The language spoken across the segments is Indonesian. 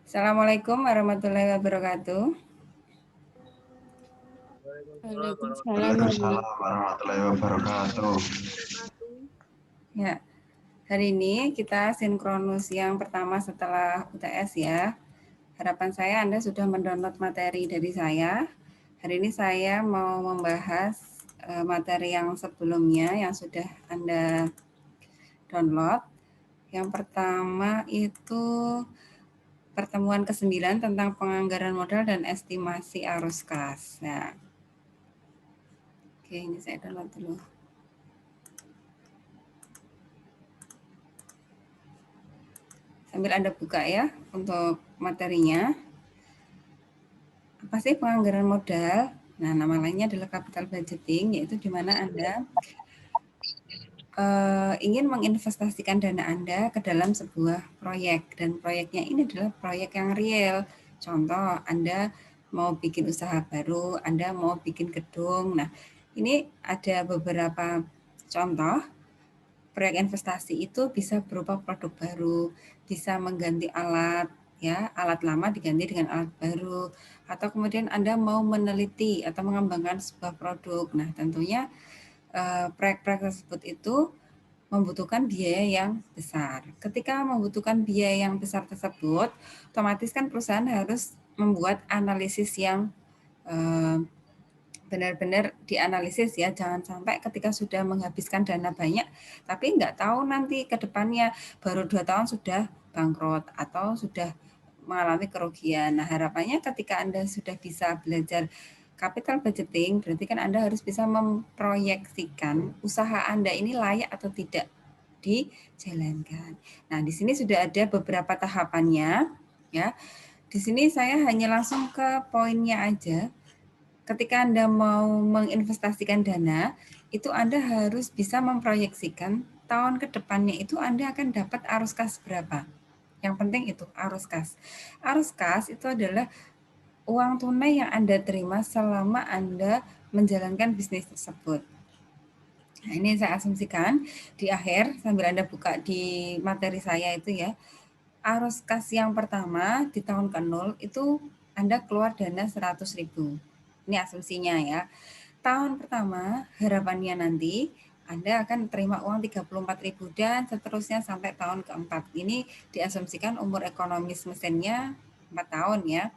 Assalamualaikum warahmatullahi wabarakatuh. Waalaikumsalam Waalaikumsalam warahmatullahi wabarakatuh. Ya, hari ini kita sinkronus yang pertama setelah UTS ya. Harapan saya Anda sudah mendownload materi dari saya. Hari ini saya mau membahas materi yang sebelumnya yang sudah Anda download. Yang pertama itu pertemuan ke-9 tentang penganggaran modal dan estimasi arus kas. Nah, oke, ini saya download dulu. Sambil Anda buka ya untuk materinya. Apa sih penganggaran modal? Nah, nama lainnya adalah capital budgeting, yaitu di mana Anda ingin menginvestasikan dana Anda ke dalam sebuah proyek. Dan proyeknya ini adalah proyek yang real. Contoh, Anda mau bikin usaha baru, Anda mau bikin gedung. Nah, ini ada beberapa contoh. Proyek investasi itu bisa berupa produk baru, bisa mengganti alat, ya alat lama diganti dengan alat baru, atau kemudian Anda mau meneliti atau mengembangkan sebuah produk. Nah, tentunya proyek-proyek tersebut itu membutuhkan biaya yang besar. Ketika membutuhkan biaya yang besar tersebut, otomatis kan perusahaan harus membuat analisis yang benar-benar dianalisis ya, jangan sampai ketika sudah menghabiskan dana banyak, tapi nggak tahu nanti ke depannya baru 2 tahun sudah bangkrut atau sudah mengalami kerugian. Nah, harapannya ketika Anda sudah bisa belajar capital budgeting, berarti kan Anda harus bisa memproyeksikan usaha Anda ini layak atau tidak dijalankan. Nah, di sini sudah ada beberapa tahapannya ya. Di sini saya hanya langsung ke poinnya aja. Ketika Anda mau menginvestasikan dana, itu Anda harus bisa memproyeksikan tahun ke depannya itu Anda akan dapat arus kas berapa. Yang penting itu arus kas. Arus kas itu adalah uang tunai yang Anda terima selama Anda menjalankan bisnis tersebut. Nah, ini saya asumsikan di akhir sambil Anda buka di materi saya itu ya. Arus kas yang pertama di tahun ke-0 itu Anda keluar dana 100.000. Ini asumsinya ya. Tahun pertama harapannya nanti Anda akan terima uang 34.000 dan seterusnya sampai tahun keempat. Ini diasumsikan umur ekonomis mesinnya 4 tahun ya.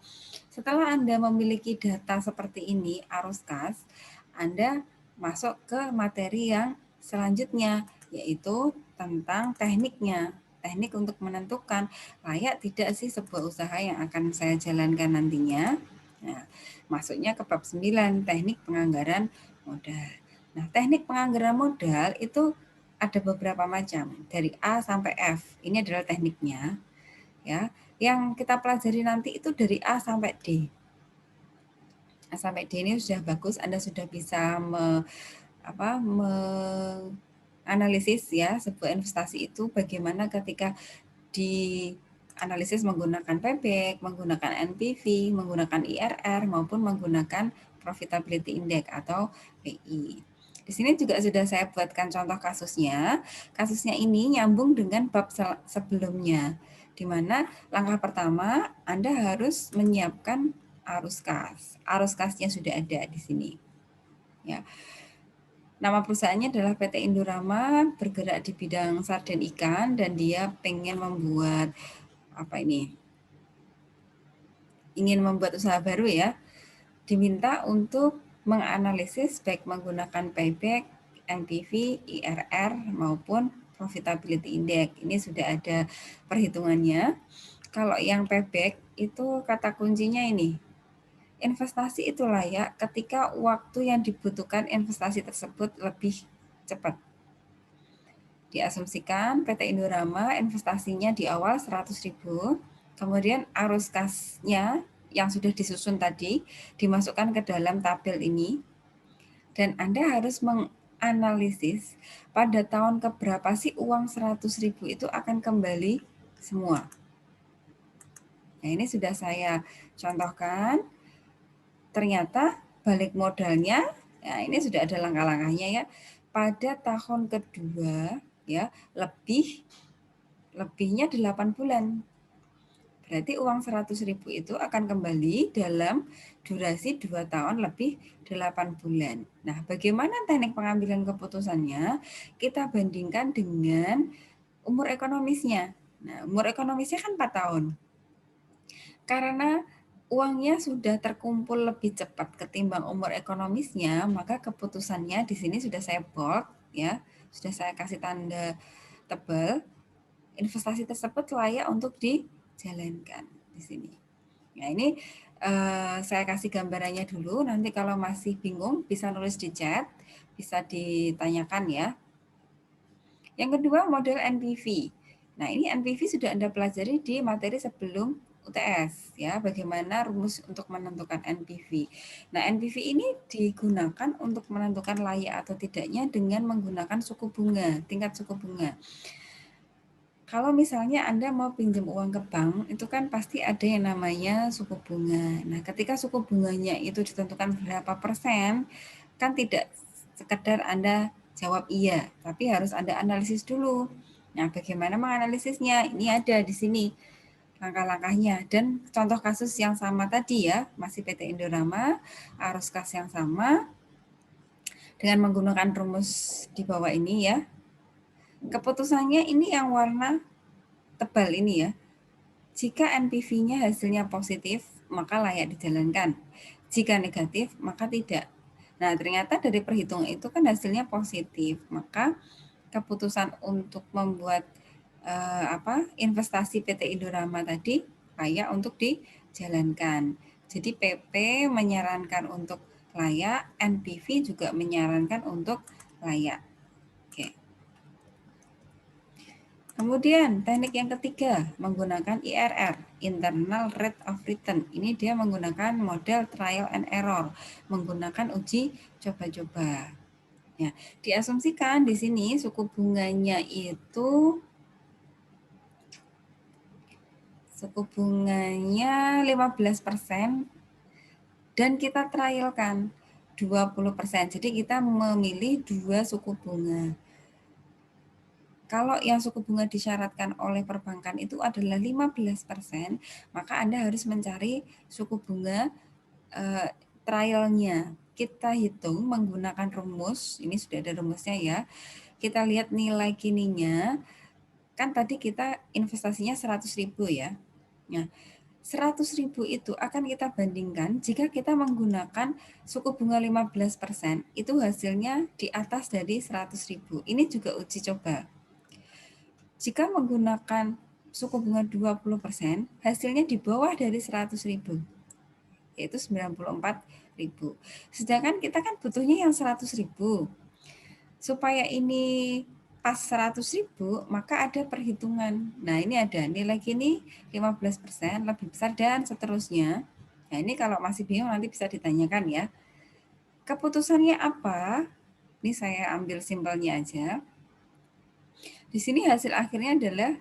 Setelah Anda memiliki data seperti ini, arus kas, Anda masuk ke materi yang selanjutnya, yaitu tentang tekniknya. Teknik untuk menentukan layak tidak sih sebuah usaha yang akan saya jalankan nantinya. Nah, masuknya ke bab 9, teknik penganggaran modal. Nah, teknik penganggaran modal itu ada beberapa macam, dari A sampai F. Ini adalah tekniknya. Ya, yang kita pelajari nanti itu dari A sampai D. A sampai D ini sudah bagus, Anda sudah bisa analisis ya sebuah investasi itu bagaimana ketika di analisis menggunakan payback, menggunakan NPV, menggunakan IRR maupun menggunakan profitability index atau PI. Di sini juga sudah saya buatkan contoh kasusnya. Kasusnya ini nyambung dengan bab sebelumnya, di mana langkah pertama Anda harus menyiapkan arus kas. Arus kasnya sudah ada di sini. Ya. Nama perusahaannya adalah PT Indorama, bergerak di bidang sarden ikan dan dia pengen membuat ingin membuat usaha baru ya. Diminta untuk menganalisis baik menggunakan payback, NPV, IRR maupun profitability index. Ini sudah ada perhitungannya. Kalau yang payback itu kata kuncinya ini. Investasi itu layak ketika waktu yang dibutuhkan investasi tersebut lebih cepat. Diasumsikan PT Indorama investasinya di awal 100.000, kemudian arus kasnya yang sudah disusun tadi dimasukkan ke dalam tabel ini, dan Anda harus menganalisis pada tahun keberapa sih uang 100.000 itu akan kembali semua. Nah, ini sudah saya contohkan. Ternyata balik modalnya, ya ini sudah ada langkah-langkahnya ya. Pada tahun kedua ya lebihnya 8 bulan. Berarti uang 100.000 itu akan kembali dalam durasi 2 tahun lebih 8 bulan. Nah, bagaimana teknik pengambilan keputusannya? Kita bandingkan dengan umur ekonomisnya. Nah, umur ekonomisnya kan 4 tahun. Karena uangnya sudah terkumpul lebih cepat ketimbang umur ekonomisnya, maka keputusannya di sini sudah saya bold ya, sudah saya kasih tanda tebal. Investasi tersebut layak untuk dijalankan di sini. Nah, ini saya kasih gambarannya dulu. Nanti kalau masih bingung bisa nulis di chat, bisa ditanyakan ya. Yang kedua, model NPV. Nah, ini NPV sudah Anda pelajari di materi sebelum UTS ya, bagaimana rumus untuk menentukan NPV. Nah, NPV ini digunakan untuk menentukan layak atau tidaknya dengan menggunakan suku bunga, tingkat suku bunga. Kalau misalnya Anda mau pinjam uang ke bank, itu kan pasti ada yang namanya suku bunga. Nah, ketika suku bunganya itu ditentukan berapa persen, kan tidak sekedar Anda jawab iya, tapi harus Anda analisis dulu. Nah, bagaimana menganalisisnya? Ini ada di sini langkah-langkahnya. Dan contoh kasus yang sama tadi ya, masih PT Indorama, arus kas yang sama, dengan menggunakan rumus di bawah ini ya. Keputusannya ini yang warna tebal ini ya. Jika NPV-nya hasilnya positif, maka layak dijalankan. Jika negatif, maka tidak. Nah, ternyata dari perhitungan itu kan hasilnya positif, maka keputusan untuk membuat investasi PT Indorama tadi layak untuk dijalankan. Jadi PP menyarankan untuk layak, NPV juga menyarankan untuk layak. Oke. Kemudian teknik yang ketiga menggunakan IRR, Internal Rate of Return. Ini dia menggunakan model trial and error, menggunakan uji coba-coba. Ya, diasumsikan di sini suku bunganya itu 15% dan kita trialkan 20%. Jadi kita memilih 2 suku bunga. Kalau yang suku bunga disyaratkan oleh perbankan itu adalah 15%, maka Anda harus mencari suku bunga trialnya. Kita hitung menggunakan rumus, ini sudah ada rumusnya ya. Kita lihat nilai kininya, kan tadi kita investasinya 100.000 ya. Nah, 100.000 itu akan kita bandingkan jika kita menggunakan suku bunga 15%, itu hasilnya di atas dari 100.000. Ini juga uji coba. Jika menggunakan suku bunga 20%, hasilnya di bawah dari 100.000, yaitu 94.000. Sedangkan kita kan butuhnya yang 100.000. Supaya ini pas 100.000, maka ada perhitungan. Nah, ini ada nilai gini 15% lebih besar dan seterusnya. Nah, ini kalau masih bingung nanti bisa ditanyakan ya. Keputusannya apa? Ini saya ambil simpelnya aja. Di sini hasil akhirnya adalah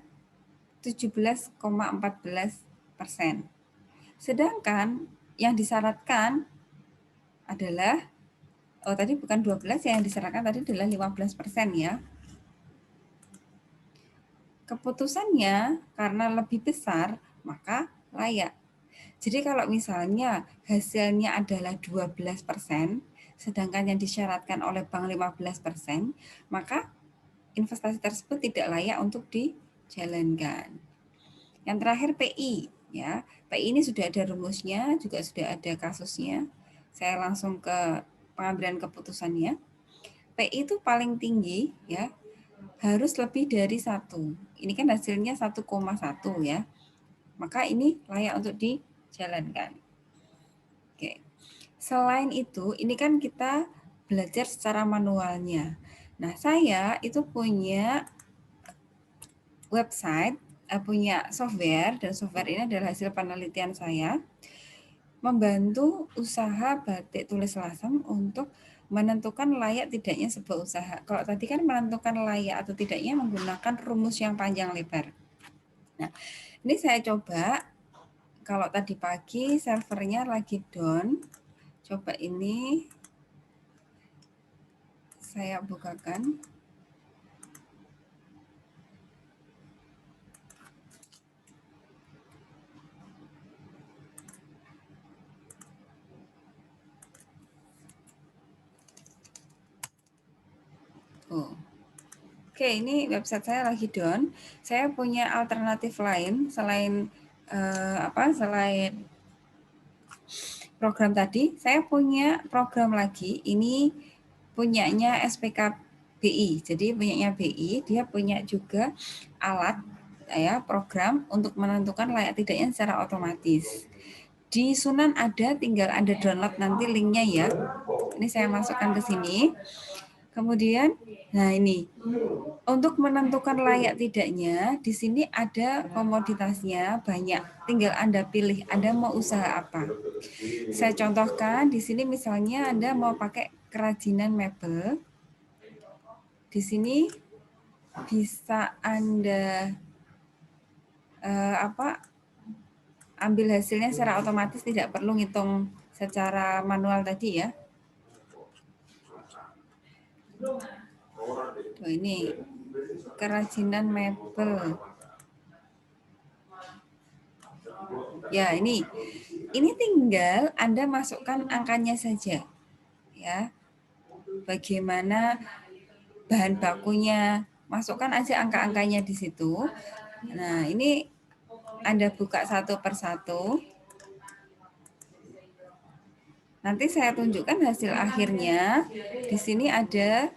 17,14%. Sedangkan yang disyaratkan adalah, tadi bukan 12, yang disyaratkan tadi adalah 15% ya. Keputusannya karena lebih besar, maka layak. Jadi kalau misalnya hasilnya adalah 12%, sedangkan yang disyaratkan oleh bank 15%, maka investasi tersebut tidak layak untuk dijalankan. Yang terakhir PI ya. PI ini sudah ada rumusnya, juga sudah ada kasusnya. Saya langsung ke pengambilan keputusannya. PI itu paling tinggi ya, harus lebih dari 1. Ini kan hasilnya 1,1 ya. Maka ini layak untuk dijalankan. Oke. Selain itu, ini kan kita belajar secara manualnya. Nah, saya itu punya website, punya software, dan software ini adalah hasil penelitian saya, membantu usaha batik tulis lasem untuk menentukan layak tidaknya sebuah usaha. Kalau tadi kan menentukan layak atau tidaknya menggunakan rumus yang panjang lebar. Nah, ini saya coba, kalau tadi pagi servernya lagi down, coba ini saya bukakan. Oke, ini website saya lagi down. Saya punya alternatif lain selain selain program tadi. Saya punya program lagi. Ini punyanya SPKBI. Jadi punyanya BI, dia punya juga alat ya program untuk menentukan layak tidaknya secara otomatis. Di Sunan ada, tinggal Anda download nanti linknya ya. Ini saya masukkan ke sini. Kemudian, nah ini untuk menentukan layak tidaknya, di sini ada komoditasnya banyak. Tinggal Anda pilih Anda mau usaha apa. Saya contohkan di sini misalnya Anda mau pakai kerajinan mebel. Di sini bisa Anda ambil hasilnya secara otomatis, tidak perlu ngitung secara manual tadi ya. Tuh, ini kerajinan mebel. Ya, ini tinggal Anda masukkan angkanya saja. Ya. Bagaimana bahan bakunya, masukkan aja angka-angkanya di situ. Nah, ini Anda buka satu persatu. Nanti saya tunjukkan hasil akhirnya. Di sini ada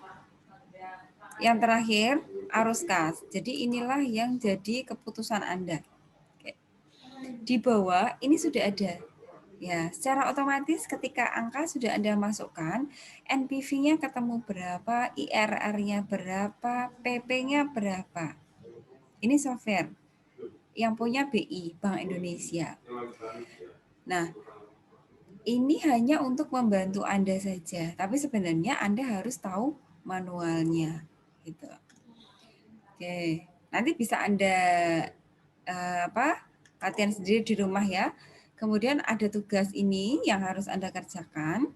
yang terakhir, arus kas. Jadi inilah yang jadi keputusan Anda. Di bawah ini sudah ada. Ya, secara otomatis ketika angka sudah Anda masukkan, NPV-nya ketemu berapa, IRR-nya berapa, PP-nya berapa. Ini software yang punya BI, Bank Indonesia. Nah, ini hanya untuk membantu Anda saja, tapi sebenarnya Anda harus tahu manualnya. Gitu. Oke, nanti bisa Anda latihan sendiri di rumah ya. Kemudian ada tugas ini yang harus Anda kerjakan.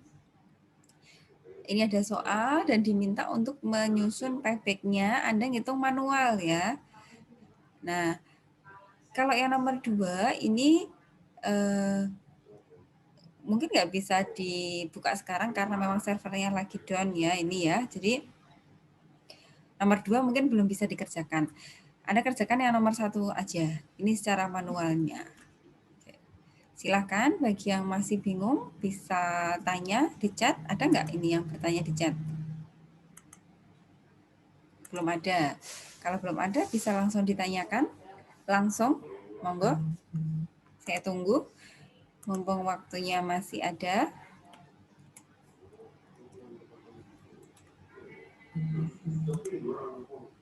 Ini ada soal dan diminta untuk menyusun payback-nya, Anda ngitung manual ya. Nah, kalau yang nomor 2 ini mungkin nggak bisa dibuka sekarang karena memang servernya lagi down ya ini ya. Jadi nomor 2 mungkin belum bisa dikerjakan. Anda kerjakan yang nomor 1 aja. Ini secara manualnya. Silahkan bagi yang masih bingung bisa tanya di chat. Ada nggak ini yang bertanya di chat? Belum ada. Kalau belum ada bisa langsung ditanyakan. Langsung, monggo. Saya tunggu. Mumpung waktunya masih ada.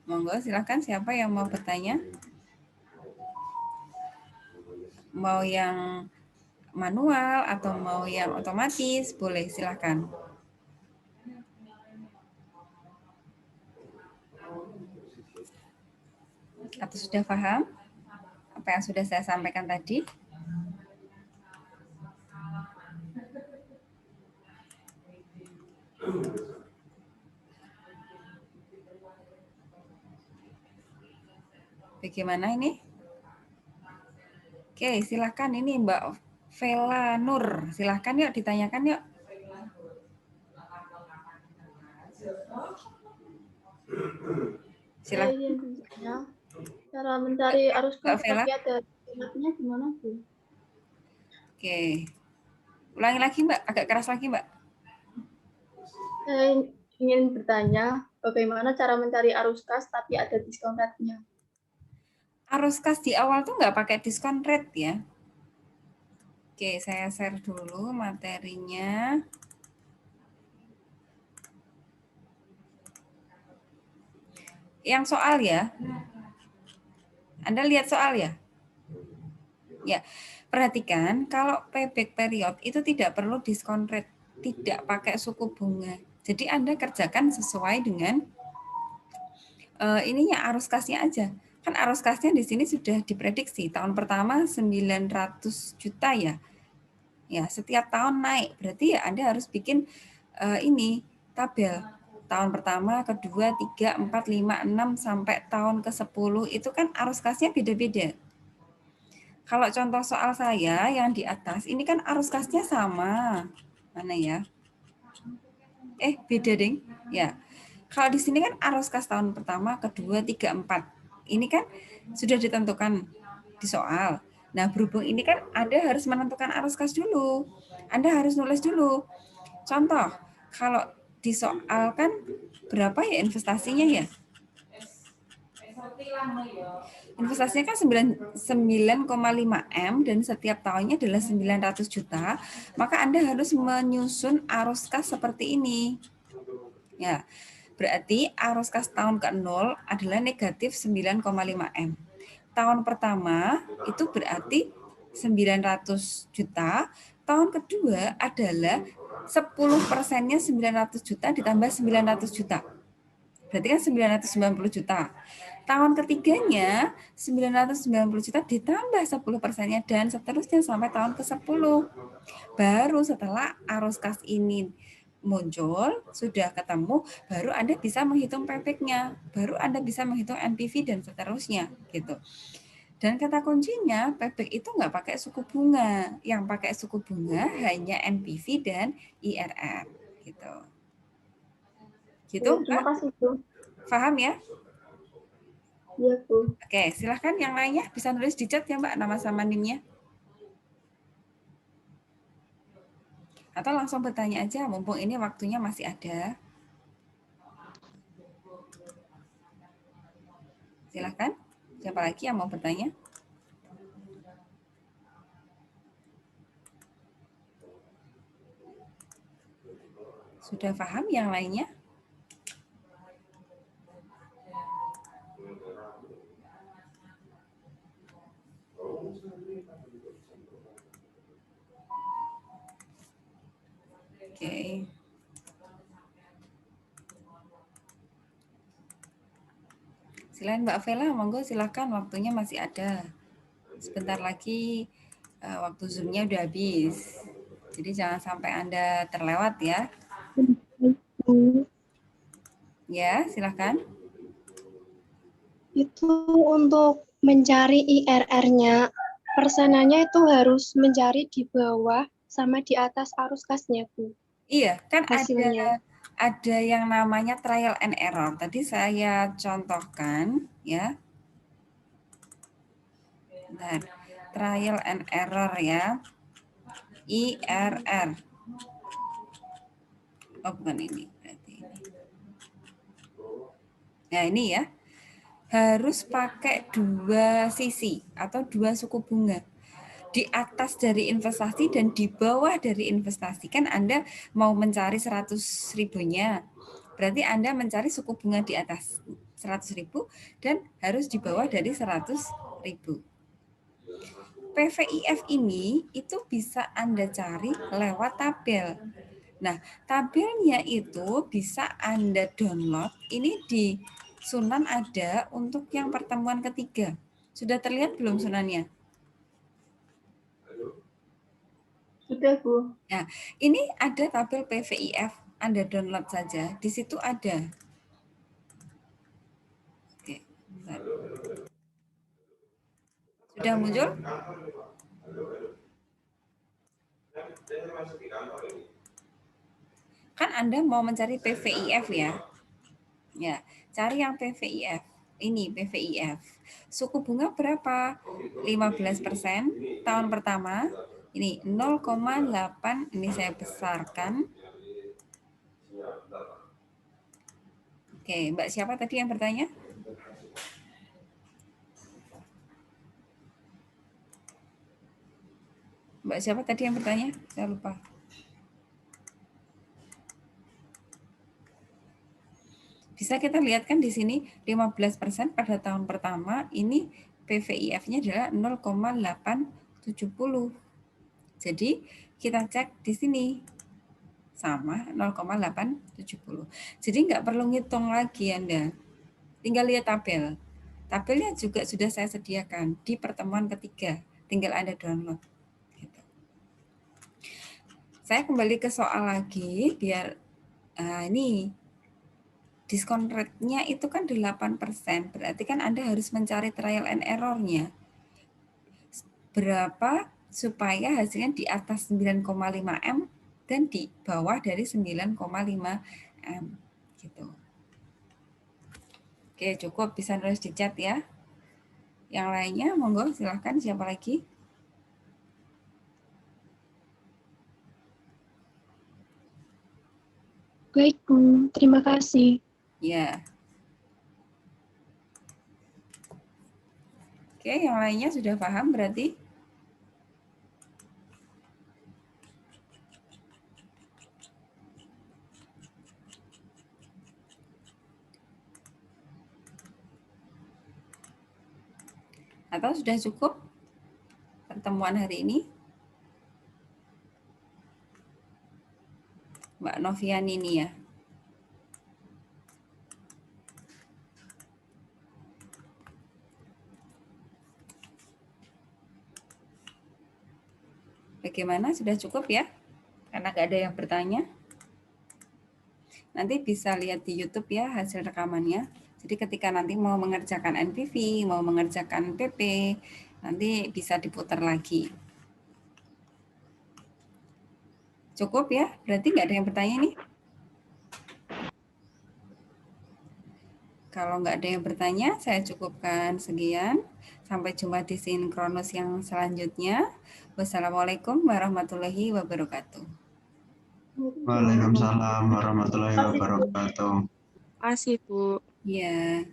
Monggo, silahkan siapa yang mau bertanya? Mau yang manual atau mau yang otomatis, boleh silahkan. Atau sudah paham apa yang sudah saya sampaikan tadi? Bagaimana ini? Oke, silahkan ini Mbak Vela Nur. Silahkan yuk ditanyakan yuk. Silakan. Cara mencari arus kas tapi ada alatnya gimana, Bu? Oke. Ulangi lagi, Mbak. Agak keras lagi, Mbak. Saya ingin bertanya, bagaimana cara mencari arus kas tapi ada diskon rate-nya? Arus kas di awal tuh nggak pakai diskon rate ya. Oke, saya share dulu materinya. Yang soal ya. Anda lihat soal ya? Ya, perhatikan kalau payback period itu tidak perlu diskon rate, tidak pakai suku bunga. Jadi Anda kerjakan sesuai dengan ininya arus kasnya aja. Kan arus kasnya di sini sudah diprediksi tahun pertama 900 juta ya. Ya, setiap tahun naik. Berarti ya Anda harus bikin ini tabel. Tahun pertama, kedua, 3, 4, 5, 6 sampai tahun ke-10 itu kan arus kasnya beda-beda. Kalau contoh soal saya yang di atas, ini kan arus kasnya sama. Mana ya? Beda ding. Ya. Kalau di sini kan arus kas tahun pertama, kedua, 3, 4. Ini kan sudah ditentukan di soal. Nah, berhubung ini kan Anda harus menentukan arus kas dulu. Anda harus nulis dulu. Contoh, kalau di soal kan berapa ya investasinya ya? Investasinya kan 9,5 M dan setiap tahunnya adalah 900 juta, maka Anda harus menyusun arus kas seperti ini. Ya, berarti arus kas tahun ke-0 adalah negatif 9,5 M. Tahun pertama itu berarti 900 juta, tahun kedua adalah 10%-nya 900 juta ditambah 900 juta. Berarti kan 990 juta. Tahun ketiganya 990 juta ditambah 10%-nya dan seterusnya sampai tahun ke-10. Baru setelah arus kas ini muncul, sudah ketemu, baru Anda bisa menghitung payback-nya, baru Anda bisa menghitung NPV dan seterusnya gitu. Dan kata kuncinya payback itu nggak pakai suku bunga, yang pakai suku bunga hanya NPV dan IRR gitu. Gitu, terima kasih, Bu. Paham ya? Iya, Bu. Oke, silahkan yang lainnya bisa nulis di chat ya Mbak, nama sama NIM-nya. Atau langsung bertanya aja, mumpung ini waktunya masih ada. Silahkan, siapa lagi yang mau bertanya? Sudah paham yang lainnya? Oke. Selain Mbak Vela, monggo silakan, waktunya masih ada. Sebentar lagi waktu Zoom-nya udah habis. Jadi jangan sampai Anda terlewat ya. Ya, silakan. Itu untuk mencari IRR-nya, persenannya itu harus mencari di bawah sama di atas arus kasnya, Bu. Iya, kan hasilnya. ada yang namanya trial and error. Tadi saya contohkan ya. Bentar. Trial and error ya. IRR. Oh, bukan ini. Berarti ini. Nah, ini ya. Harus pakai dua sisi atau dua suku bunga. Di atas dari investasi dan di bawah dari investasi. Kan Anda mau mencari 100 ribunya. Berarti Anda mencari suku bunga di atas 100 ribu dan harus di bawah dari 100 ribu. PVIF ini itu bisa Anda cari lewat tabel. Nah, tabelnya itu bisa Anda download. Ini di Sunan ada untuk yang pertemuan ketiga. Sudah terlihat belum Sunannya? Sudah, Bu. Nah, ini ada tabel PVIF, Anda download saja. Di situ ada. Oke, bentar. Sudah muncul? Kan Anda mau mencari PVIF ya. Ya, cari yang PVIF. Ini PVIF. Suku bunga berapa? 15% tahun pertama. Ini 0,8, ini saya besarkan. Oke, Mbak siapa tadi yang bertanya? Mbak siapa tadi yang bertanya? Saya lupa. Bisa kita lihat kan di sini 15% pada tahun pertama, ini PVIF-nya adalah 0,870. Jadi kita cek di sini sama 0,870. Jadi nggak perlu ngitung lagi Anda. Tinggal lihat tabel. Tabelnya juga sudah saya sediakan di pertemuan ketiga. Tinggal Anda download. Gitu. Saya kembali ke soal lagi biar ini diskon rate-nya itu kan 8%. Berarti kan Anda harus mencari trial and error-nya. Berapa supaya hasilnya di atas 9,5 M dan di bawah dari 9,5 M gitu. Oke, cukup. Bisa nulis di chat ya. Yang lainnya, monggo silahkan. Siapa lagi? Baik, Bu. Terima kasih. Ya. Oke, yang lainnya sudah paham berarti? Atau sudah cukup pertemuan hari ini? Mbak Novian ini ya. Bagaimana? Sudah cukup ya? Karena nggak ada yang bertanya. Nanti bisa lihat di YouTube ya hasil rekamannya. Jadi ketika nanti mau mengerjakan NPV, mau mengerjakan PP, nanti bisa diputar lagi. Cukup ya? Berarti nggak ada yang bertanya nih? Kalau nggak ada yang bertanya, saya cukupkan sekian. Sampai jumpa di sinkronus yang selanjutnya. Wassalamualaikum warahmatullahi wabarakatuh. Waalaikumsalam warahmatullahi wabarakatuh. Terima kasih, Bu. Ya.